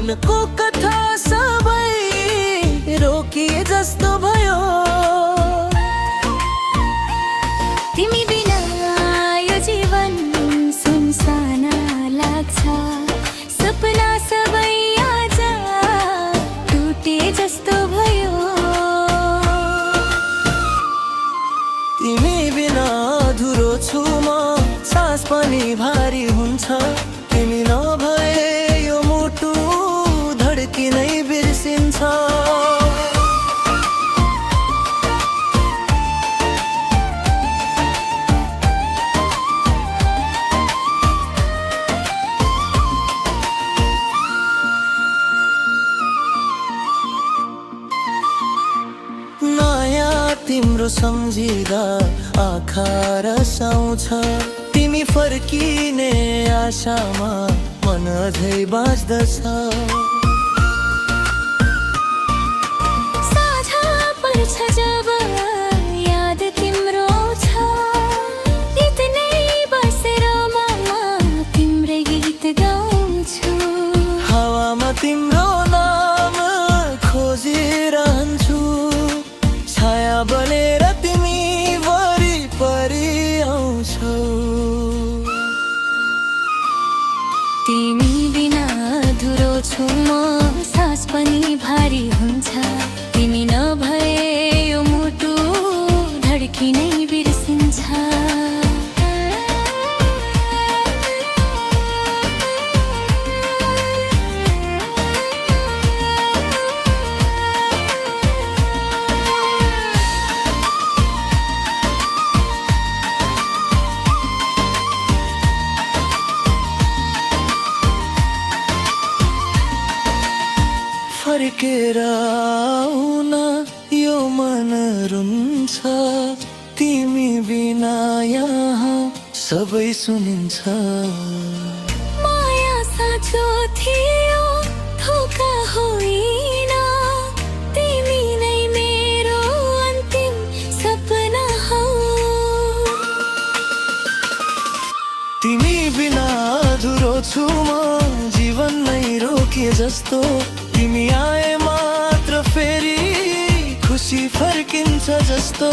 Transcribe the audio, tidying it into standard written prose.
उनको कथा सबै रोकिए जस्तो भयो। तिमी बिना यो जीवन सुनसान लाग्छ, सपना सबै आज टुटे जस्तो भयो। तिमी बिना अधुरो छु म, सास पनि भारी हुन्छ। तिमी नभए यो मुटु धड्किनै बिर्सिन्छ। तिम्रो सम्झिँदा आँखा रसाउँछ। तिमी फर्किने आशामा मन अझै बाँच्दछ। साझा पर्छ जब याद तिम्रो आउँछ, इतनै बसेर म तिम्रै गीत गाउँछु। हावामा तिम्रो नाम खोजिरहन्छु, छाया बनेर तिमी वरिपरि आउँछौ। तिमी बिना अधुरो छु म, सास पनि भारी हुन्छ। तिमी नभए यो मुटु धड्किनै बिर्सिन्छ। फर्केर आउन यो मन रुन्छ। तिमी बिना यहाँ सबै सुनिन्छ। माया साँचो थियो, धोका होइन। तिमी नै मेरो अन्तिम सपना हौ। तिमी बिना अधुरो छु म, जीवन नै रोकिए जस्तो। तिमी आए मात्र फेरि खुसी फर्किन्छ जस्तो।